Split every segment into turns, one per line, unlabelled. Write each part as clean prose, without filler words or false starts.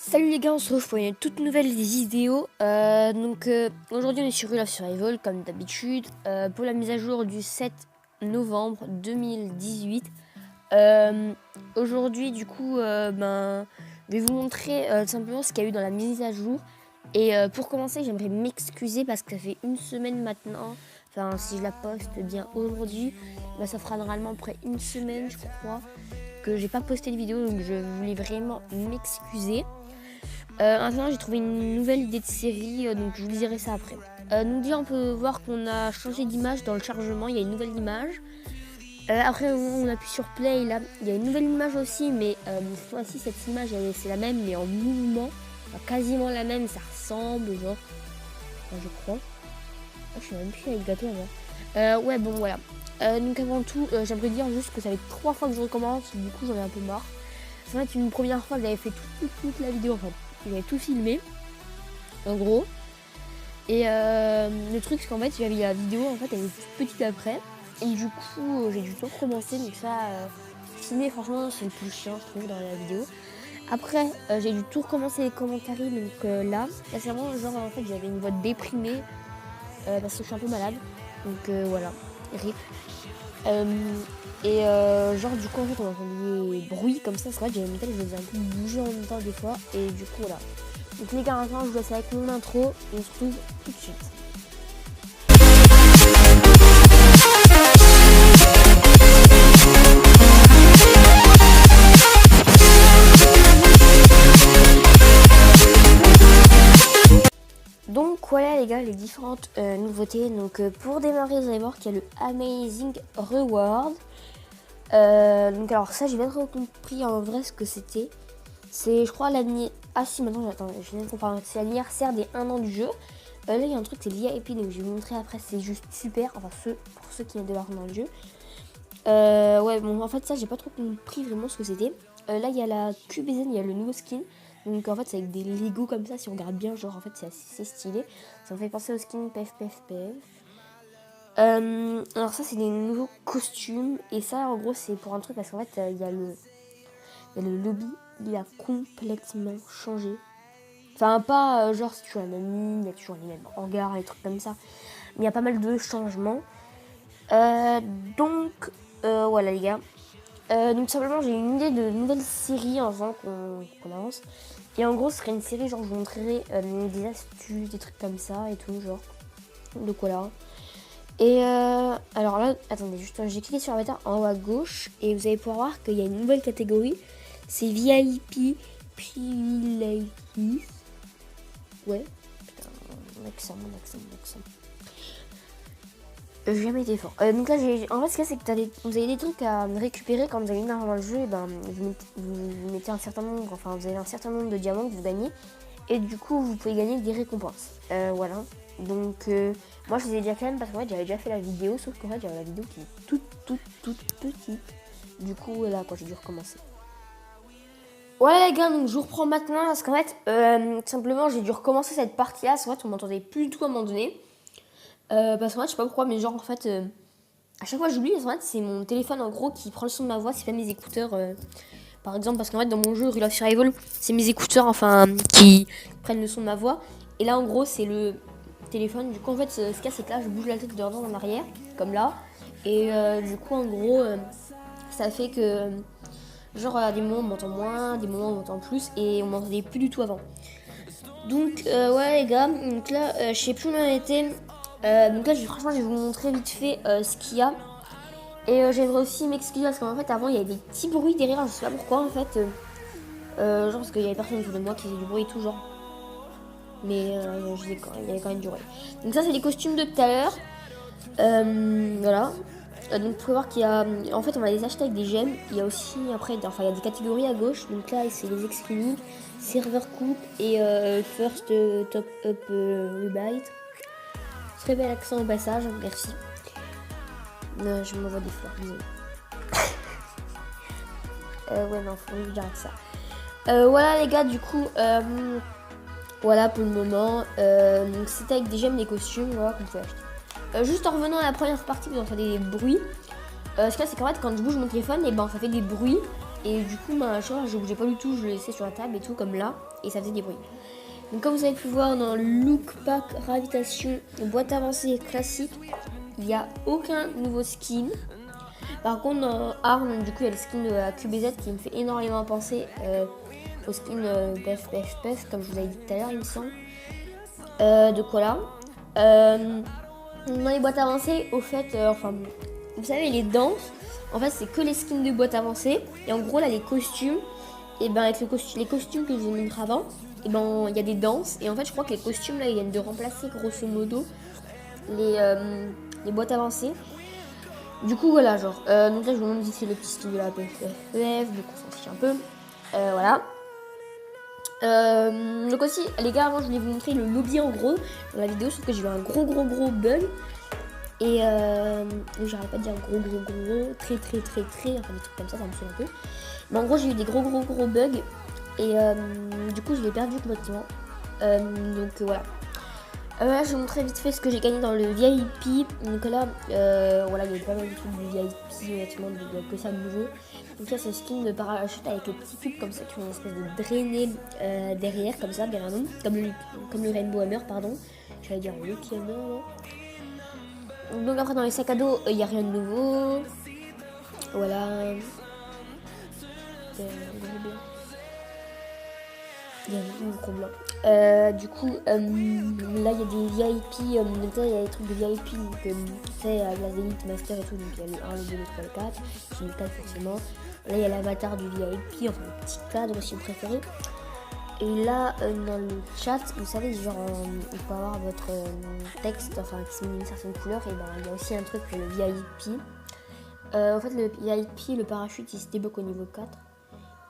Salut les gars, on se retrouve pour une toute nouvelle vidéo. Aujourd'hui on est sur Rule of Survival comme d'habitude pour la mise à jour du 7 novembre 2018. Aujourd'hui du coup je vais vous montrer tout simplement ce qu'il y a eu dans la mise à jour. Et pour commencer j'aimerais m'excuser parce que ça fait une semaine maintenant. Enfin si je la poste bien aujourd'hui, ça fera normalement près une semaine je crois que j'ai pas posté de vidéo, donc je voulais vraiment m'excuser. Maintenant j'ai trouvé une nouvelle idée de série, donc je vous dirai ça après. Donc déjà on peut voir qu'on a changé d'image dans le chargement, il y a une nouvelle image. Après on appuie sur play, là il y a une nouvelle image aussi, mais cette fois-ci cette image c'est la même mais en mouvement, enfin, quasiment la même, ça ressemble genre, enfin, je crois. Je suis même plus avec gâteau avant. Ouais bon voilà. Donc avant tout j'aimerais dire juste que ça fait 3 fois que je recommence, du coup j'en ai un peu marre. C'est vrai qu'une première fois j'avais fait toute la vidéo, enfin j'avais tout filmé en gros. Et le truc c'est qu'en fait j'avais la vidéo, en fait elle est toute petite après. Et du coup j'ai dû tout recommencer, donc ça filmer franchement c'est le plus chiant je trouve dans la vidéo. Après j'ai dû tout recommencer les commentaires, donc là c'est vraiment genre en fait j'avais une voix déprimée parce que je suis un peu malade. Donc voilà, rip. Genre du coup en fait on entend des bruits comme ça, c'est vrai que j'avais mon tel, je faisais un peu bouger en même temps des fois, et du coup voilà. Donc les gars, maintenant je vous laisse avec mon intro et on se retrouve tout de suite. Donc voilà les gars, les différentes nouveautés. Donc pour démarrer vous allez voir qu'il y a le Amazing Reward. Donc alors ça j'ai pas trop compris en vrai ce que c'était. C'est je crois l'année... Ah si maintenant j'attends, je viens de comprendre. C'est l'anniversaire des 1 an du jeu. Là il y a un truc, c'est VIP, donc je vais vous montrer après, c'est juste super. Enfin pour ceux qui viennent de voir dans le jeu. Ouais bon en fait ça j'ai pas trop compris vraiment ce que c'était. Là il y a la QBZ, il y a le nouveau skin. Donc en fait c'est avec des Lego comme ça, si on regarde bien, genre en fait c'est assez stylé. Ça me fait penser au skin PF. Alors ça c'est des nouveaux costumes. Et ça en gros c'est pour un truc parce qu'en fait il y a le lobby, il a complètement changé. Enfin pas genre c'est toujours la même ligne, il y a toujours les mêmes hangars, les trucs comme ça. Mais il y a pas mal de changements. Donc voilà les gars. Donc simplement j'ai une idée de nouvelle série avant qu'on avance. Et en gros ce serait une série genre je vous montrerai des astuces, des trucs comme ça et tout genre. Donc voilà. Et alors là, attendez, juste j'ai cliqué sur l'avatar en haut à gauche et vous allez pouvoir voir qu'il y a une nouvelle catégorie. C'est VIP Privileges. Ouais, putain, mon accent. J'ai jamais été fort. Donc là, en fait, ce qu'il y a, c'est que vous avez des trucs à récupérer quand vous allez venir dans le jeu. Et vous mettez un certain nombre, enfin, vous avez un certain nombre de diamants que vous gagnez. Et du coup, vous pouvez gagner des récompenses. Voilà. Donc, moi, je les ai déjà quand même parce qu'en fait, j'avais déjà fait la vidéo. Sauf qu'en fait, j'avais la vidéo qui est toute petite. Du coup, là, j'ai dû recommencer. Ouais, les gars, donc je vous reprends maintenant parce qu'en fait, tout simplement, j'ai dû recommencer cette partie-là. Parce qu'en fait, on m'entendait plus du tout à un moment donné. Parce qu'en fait, je sais pas pourquoi, mais genre, en fait, à chaque fois, j'oublie. En fait, c'est mon téléphone, en gros, qui prend le son de ma voix. C'est pas mes écouteurs. Par exemple, parce qu'en fait, dans mon jeu Rule of Survival, c'est mes écouteurs, enfin, qui prennent le son de ma voix. Et là, en gros, c'est le téléphone. Du coup, en fait, ce qu'il y a, c'est que là, je bouge la tête de devant en arrière, comme là. Et du coup, en gros, ça fait que, genre, à des moments, on m'entend moins, des moments, on m'entend plus. Et on m'entendait plus du tout avant. Donc, ouais, les gars. Donc là, je sais plus où on en était. Donc là, franchement, je vais vous montrer vite fait ce qu'il y a. Et j'aimerais aussi m'excuser parce qu'en fait, avant, il y avait des petits bruits derrière. Je sais pas pourquoi, en fait. Genre parce qu'il y avait personne autour de moi qui faisait du bruit et tout, genre. Mais il y avait quand même du bruit. Donc ça, c'est les costumes de tout à l'heure. Voilà. Donc vous pouvez voir qu'il y a... En fait, on va les acheter avec des gemmes. Il y a aussi, après, enfin, il y a des catégories à gauche. Donc là, c'est les exclus, serveur coupe et first top up rebite. Très bel accent au passage, merci. Je m'envoie des fleurs, désolé. Ouais, non, faut que j'arrête ça. Voilà, les gars, du coup, voilà pour le moment. Donc, c'était avec des gemmes, des costumes, voilà, qu'on peut acheter. Juste en revenant à la première partie, vous entendez des bruits. Ce qu'il y a, c'est qu'en fait, quand je bouge mon téléphone, et ben, ça fait des bruits. Et du coup, genre, je bougeais pas du tout, je le laissais sur la table et tout, comme là, et ça faisait des bruits. Donc comme vous avez pu voir dans Look Pack Gravitation, boîte avancée classique, il n'y a aucun nouveau skin. Par contre, dans Arm, du coup, il y a le skin de la QBZ qui me fait énormément penser au skin PF, comme je vous avais dit tout à l'heure, il me semble. Donc voilà. Dans les boîtes avancées, au fait, enfin, vous savez, les danses, en fait, c'est que les skins de boîtes avancées. Et en gros, là, les costumes, et ben avec les costumes que je vous ai montré avant, et ben il y a des danses. Et en fait, je crois que les costumes, là, ils viennent de remplacer, grosso modo, les boîtes avancées. Du coup, voilà, genre, donc là, je vous montre ici le petit skin de la PFF, du coup, on s'en fiche un peu. Voilà. Donc aussi, les gars, avant, je voulais vous montrer le lobby en gros dans la vidéo, sauf que j'ai eu un gros bug. Et j'arrête pas de dire gros, très, enfin des trucs comme ça me saoule un peu. Mais en gros, j'ai eu des gros bugs. Et du coup, je l'ai perdu complètement. Donc voilà. Là, je vais vous montrer vite fait ce que j'ai gagné dans le VIP. Donc là, voilà, il y a pas mal de trucs du VIP, honnêtement, que ça de nouveau. Donc là, c'est le skin de parachute avec les petits cubes comme ça qui ont une espèce de drainé derrière, comme ça, derrière nous. Comme le Rainbow Hammer, pardon. J'allais dire Lucky Hammer, là. Donc après, dans les sacs à dos, il n'y a rien de nouveau. Voilà. Il y a un gros blanc. Du coup, là il y a des VIP, donc là il y a des trucs de VIP, donc tu sais, la Elite Master et tout, donc il y a le 1, le 2, le 3, le 4, j'ai le 4 forcément. Là il y a l'avatar du VIP, enfin le petit cadre si vous préférez. Et là, dans le chat, vous savez, genre, il faut avoir votre texte, enfin, qui se met une certaine couleur, et ben il y a aussi un truc, le VIP. En fait, le VIP, le parachute, il se débloque au niveau 4.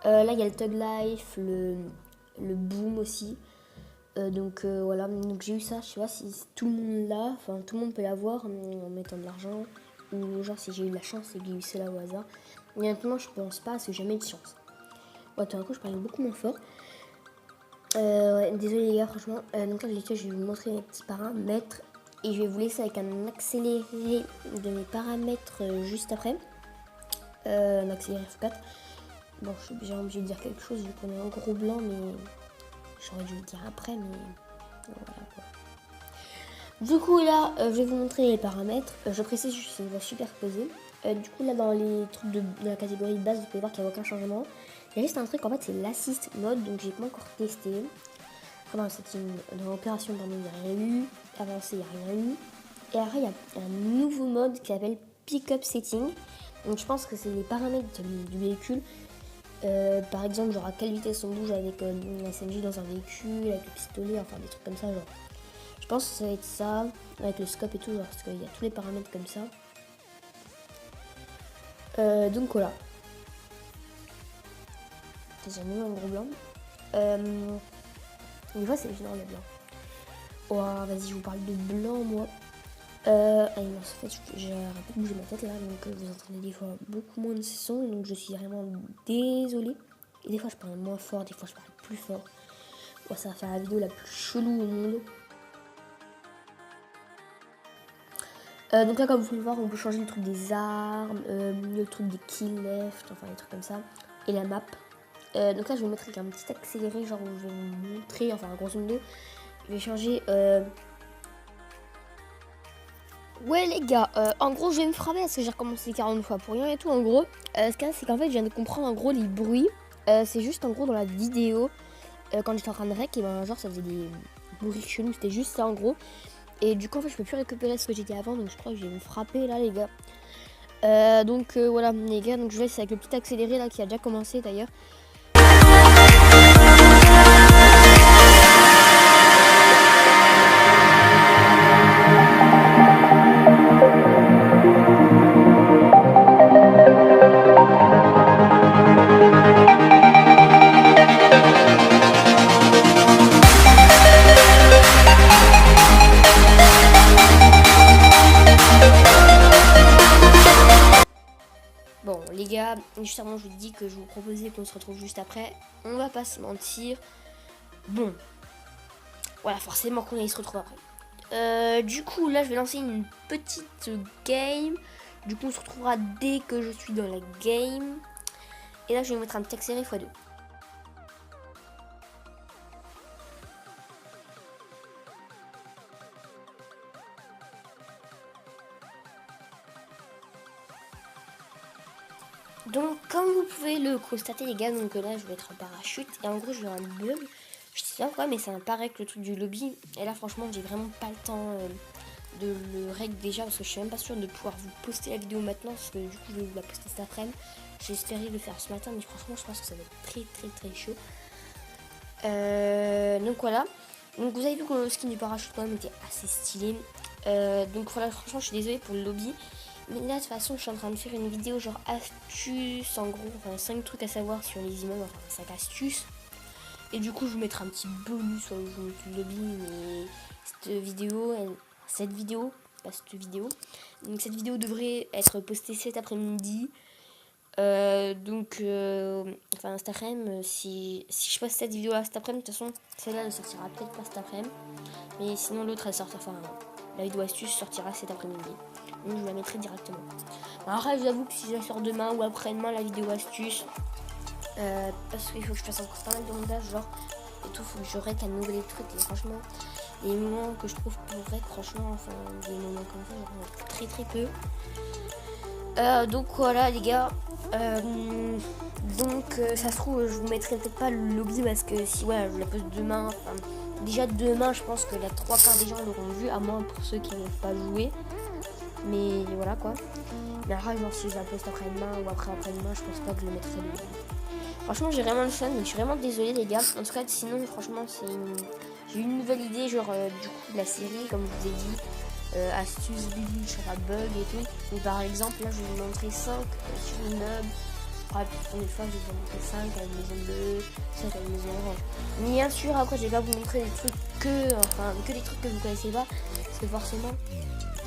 Là, il y a le Tug Life, le boom aussi. Donc voilà, donc j'ai eu ça, je sais pas si tout le monde l'a, enfin tout le monde peut l'avoir en mettant de l'argent, ou genre si j'ai eu de la chance et que j'ai eu cela au hasard. Mais maintenant je pense pas parce que j'ai jamais eu de chance. Ouais, tout d'un coup je parlais beaucoup moins fort. Ouais, désolé les gars, franchement. Donc là je vais vous montrer mes petits paramètres et je vais vous laisser avec un accéléré de mes paramètres juste après. Un accéléré F4. Bon, je suis déjà obligée de dire quelque chose vu qu'on est en gros blanc, mais j'aurais dû le dire après, mais voilà quoi. Du coup là, je vais vous montrer les paramètres. Je précise juste c'est une voie superposée. Du coup là dans les trucs de la catégorie de base, vous pouvez voir qu'il n'y a aucun changement. Il y a juste un truc, en fait c'est l'assist mode, donc j'ai pas encore testé. Enfin, dans l'opération pardon, il n'y a rien eu. Avancé, il n'y a rien eu. Et après il y a un nouveau mode qui s'appelle Pick-up Setting. Donc je pense que c'est les paramètres du véhicule. Par exemple, genre à quelle vitesse on bouge avec la SMG dans un véhicule, avec le pistolet, enfin des trucs comme ça, genre. Je pense que ça va être ça, avec le scope et tout, genre, parce qu'il y a tous les paramètres comme ça. Donc voilà. J'ai mis un gros blanc. Une fois, c'est général le blanc. Oh, vas-y, je vous parle de blanc, moi. Allez, non, en fait, j'ai un peu bougé ma tête là, donc vous entendez des fois beaucoup moins de son, donc je suis vraiment désolée. Et des fois, je parle moins fort, des fois, je parle plus fort. Bon, ça va faire la vidéo la plus chelou au monde. Donc là, comme vous pouvez le voir, on peut changer le truc des armes, le truc des kill left, enfin des trucs comme ça, et la map. Donc là, je vais vous mettre avec un petit accéléré, genre où je vais vous montrer, enfin grosso modo, je vais changer. Ouais les gars, en gros je vais me frapper parce que j'ai recommencé 40 fois pour rien et tout en gros. Ce qu'il y a c'est qu'en fait je viens de comprendre en gros les bruits. C'est juste en gros dans la vidéo, quand j'étais en train de rec, et ben genre ça faisait des bruits chelous, c'était juste ça en gros. Et du coup en fait je peux plus récupérer ce que j'étais avant, donc je crois que je vais me frapper là les gars. Donc voilà les gars, donc je vais laisser avec le petit accéléré là qui a déjà commencé d'ailleurs. Bon les gars, justement je vous dis que je vous proposais qu'on se retrouve juste après. On va pas se mentir. Bon, voilà forcément qu'on allait se retrouver après. Du coup là je vais lancer une petite game. Du coup on se retrouvera dès que je suis dans la game. Et là je vais vous mettre un texte serré x2. Donc comme vous pouvez le constater les gars, donc là je vais être en parachute et en gros je vais un bug. Je sais pas pourquoi mais ça apparaît que le truc du lobby. Et là franchement j'ai vraiment pas le temps de le règle déjà parce que je suis même pas sûre de pouvoir vous poster la vidéo maintenant. Parce que du coup je vais vous la poster cet après-midi. J'ai espéré le faire ce matin mais franchement je pense que ça va être très chaud. Donc voilà. Donc vous avez vu que le skin du parachute quand même était assez stylé. Donc voilà, franchement je suis désolée pour le lobby. Mais là de toute façon je suis en train de faire une vidéo genre astuces en gros, enfin 5 trucs à savoir sur les immeubles, enfin 5 astuces. Et du coup je vous mettrai un petit bonus sur le lobby, mais cette vidéo, donc cette vidéo devrait être postée cet après-midi. Enfin cet après-midi, si je poste cette vidéo là cet après-midi, de toute façon celle-là ne sortira peut-être pas cet après-midi. Mais sinon l'autre elle sortira, enfin la vidéo astuce sortira cet après-midi. Donc je vous la mettrai directement. Alors là, j'avoue que si je la sors demain ou après-demain, la vidéo astuce, parce qu'il faut que je fasse encore pas mal de montage, genre, et tout, faut que je règle à nouveau les trucs. Et franchement, les moments que je trouve pour règle, franchement, enfin, des moments comme ça, j'en ai très peu. Donc voilà, les gars. Ça se trouve, je vous mettrai peut-être pas le lobby parce que si ouais, je la poste demain. Enfin, déjà demain, je pense que la 3/4 des gens l'auront vu, à moins pour ceux qui ne veulent pas jouer. Mais voilà quoi. Mais après, genre si je la poste après-demain ou après-demain, je pense pas que je le mettrai le lobby. Franchement, j'ai vraiment le fun, donc je suis vraiment désolée les gars. En tout cas, sinon, franchement, j'ai une nouvelle idée, genre du coup de la série, comme je vous ai dit. Astuces, glitch, bug et tout. Donc par exemple, là je vais vous montrer 5 sur l'immeuble. Après, pour une fois, je vais vous montrer 5 à une maison bleue, 5 à une maison orange. Bien sûr, après, je vais pas vous montrer des trucs que des trucs que vous connaissez pas. Parce que forcément,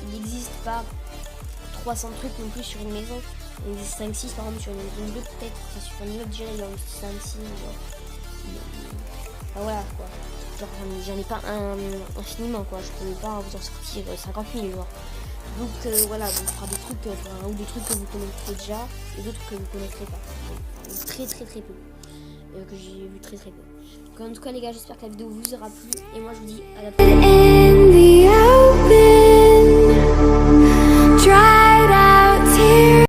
il n'existe pas 300 trucs non plus sur une maison. Il existe 5-6 par exemple sur une maison bleue, peut-être. Enfin, sur un immeuble, déjà, il y a 5-6. Enfin, voilà quoi. Genre j'en ai pas infiniment quoi, je peux pas vous en sortir 50 000 genre. Donc voilà, donc on fera des trucs, ou des trucs que vous connaissez déjà et d'autres que vous connaîtrez pas. Donc, très peu. Que j'ai vu très peu. Donc en tout cas les gars, j'espère que la vidéo vous aura plu et moi je vous dis à la prochaine.